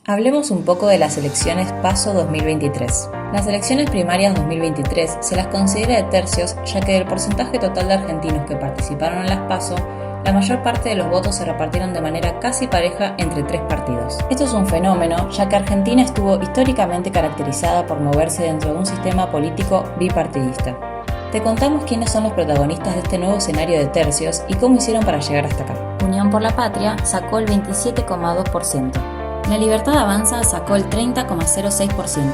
Hablemos un poco de las elecciones PASO 2023. Las elecciones primarias 2023 se las considera de tercios, ya que del porcentaje total de argentinos que participaron en las PASO, la mayor parte de los votos se repartieron de manera casi pareja entre tres partidos. Esto es un fenómeno, ya que Argentina estuvo históricamente caracterizada por moverse dentro de un sistema político bipartidista. Te contamos quiénes son los protagonistas de este nuevo escenario de tercios y cómo hicieron para llegar hasta acá. Unión por la Patria sacó el 27,2%. La Libertad Avanza sacó el 30,06%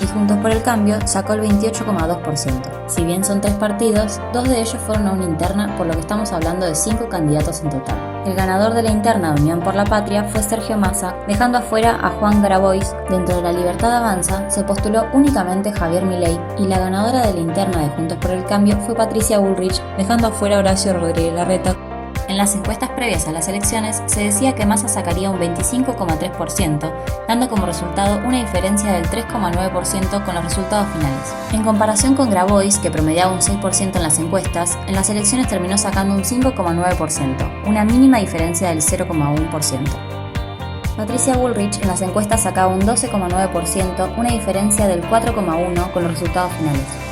y Juntos por el Cambio sacó el 28,2%. Si bien son tres partidos, dos de ellos fueron a una interna, por lo que estamos hablando de 5 candidatos en total. El ganador de la interna de Unión por la Patria fue Sergio Massa, dejando afuera a Juan Grabois. Dentro de la Libertad Avanza se postuló únicamente Javier Milei y la ganadora de la interna de Juntos por el Cambio fue Patricia Bullrich, dejando afuera a Horacio Rodríguez Larreta. En las encuestas previas a las elecciones se decía que Massa sacaría un 25,3%, dando como resultado una diferencia del 3,9% con los resultados finales. En comparación con Grabois, que promediaba un 6% en las encuestas, en las elecciones terminó sacando un 5,9%, una mínima diferencia del 0,1%. Patricia Bullrich en las encuestas sacaba un 12,9%, una diferencia del 4,1% con los resultados finales.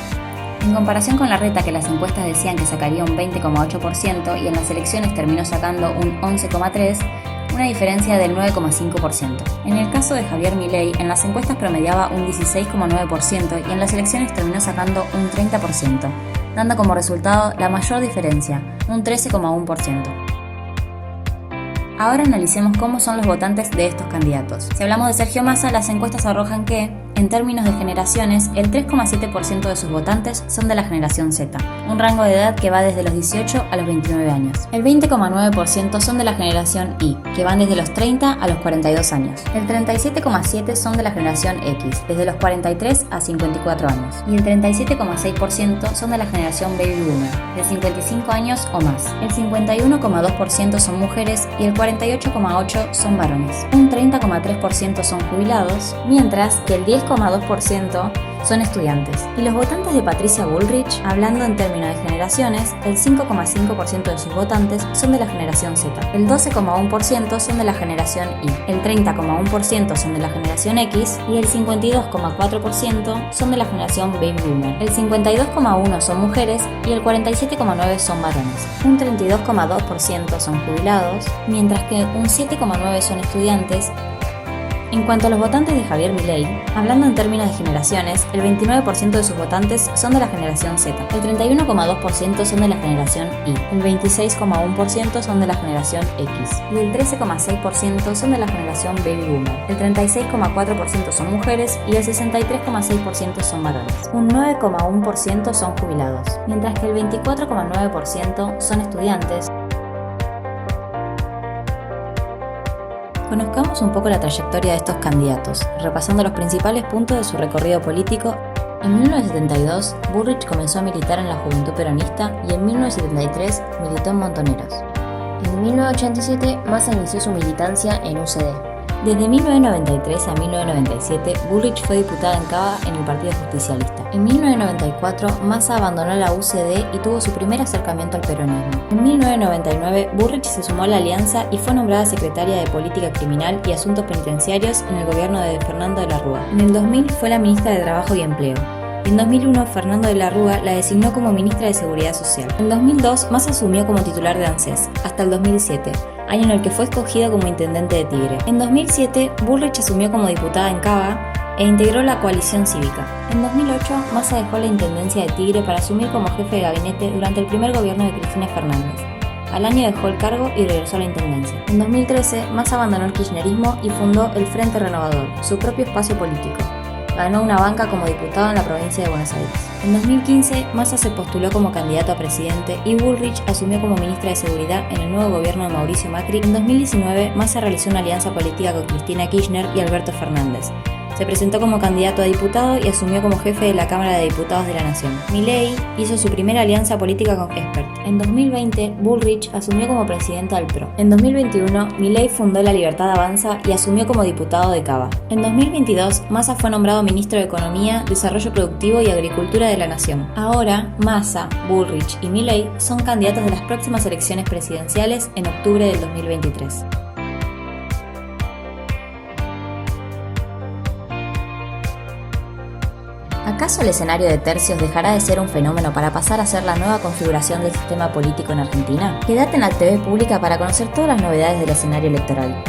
En comparación con Larreta, que las encuestas decían que sacaría un 20,8% y en las elecciones terminó sacando un 11,3%, una diferencia del 9,5%. En el caso de Javier Milei, en las encuestas promediaba un 16,9% y en las elecciones terminó sacando un 30%, dando como resultado la mayor diferencia, un 13,1%. Ahora analicemos cómo son los votantes de estos candidatos. Si hablamos de Sergio Massa, las encuestas arrojan que, en términos de generaciones, el 3,7% de sus votantes son de la generación Z, un rango de edad que va desde los 18 a los 29 años. El 20,9% son de la generación Y, que van desde los 30 a los 42 años. El 37,7% son de la generación X, desde los 43 a 54 años. Y el 37,6% son de la generación Baby Boomer, de 55 años o más. El 51,2% son mujeres y el 48,8% son varones. Un 30,3% son jubilados, mientras que el 10,2% son estudiantes. Y los votantes de Patricia Bullrich, hablando en términos de generaciones, el 5,5% de sus votantes son de la generación Z, el 12,1% son de la generación Y, el 30,1% son de la generación X y el 52,4% son de la generación Baby Boomer. El 52,1% son mujeres y el 47,9% son varones. Un 32,2% son jubilados, mientras que un 7,9% son estudiantes. En cuanto a los votantes de Javier Milei, hablando en términos de generaciones, el 29% de sus votantes son de la generación Z, el 31,2% son de la generación Y, el 26,1% son de la generación X y el 13,6% son de la generación Baby Boomer. El 36,4% son mujeres y el 63,6% son varones. Un 9,1% son jubilados, mientras que el 24,9% son estudiantes. Conozcamos un poco la trayectoria de estos candidatos, repasando los principales puntos de su recorrido político. En 1972, Bullrich comenzó a militar en la Juventud Peronista y en 1973 militó en Montoneros. En 1987, Massa inició su militancia en UCD. Desde 1993 a 1997, Bullrich fue diputada en Cava en el Partido Justicialista. En 1994, Massa abandonó la UCD y tuvo su primer acercamiento al peronismo. En 1999, Bullrich se sumó a la Alianza y fue nombrada secretaria de Política Criminal y Asuntos Penitenciarios en el gobierno de Fernando de la Rúa. En el 2000 fue la ministra de Trabajo y Empleo. En 2001, Fernando de la Rúa la designó como ministra de Seguridad Social. En 2002, Massa asumió como titular de ANSES, hasta el 2007, año en el que fue escogido como intendente de Tigre. En 2007, Bullrich asumió como diputada en Cava e integró la coalición cívica. En 2008, Massa dejó la intendencia de Tigre para asumir como jefe de gabinete durante el primer gobierno de Cristina Fernández. Al año dejó el cargo y regresó a la intendencia. En 2013, Massa abandonó el kirchnerismo y fundó el Frente Renovador, su propio espacio político. Ganó una banca como diputado en la provincia de Buenos Aires. En 2015, Massa se postuló como candidato a presidente y Bullrich asumió como ministra de Seguridad en el nuevo gobierno de Mauricio Macri. En 2019, Massa realizó una alianza política con Cristina Kirchner y Alberto Fernández. Se presentó como candidato a diputado y asumió como jefe de la Cámara de Diputados de la Nación. Milei hizo su primera alianza política con Expert. En 2020, Bullrich asumió como presidenta del PRO. En 2021, Milei fundó la Libertad Avanza y asumió como diputado de Cava. En 2022, Massa fue nombrado ministro de Economía, Desarrollo Productivo y Agricultura de la Nación. Ahora, Massa, Bullrich y Milei son candidatos de las próximas elecciones presidenciales en octubre del 2023. ¿Acaso el escenario de tercios dejará de ser un fenómeno para pasar a ser la nueva configuración del sistema político en Argentina? Quédate en la TV pública para conocer todas las novedades del escenario electoral.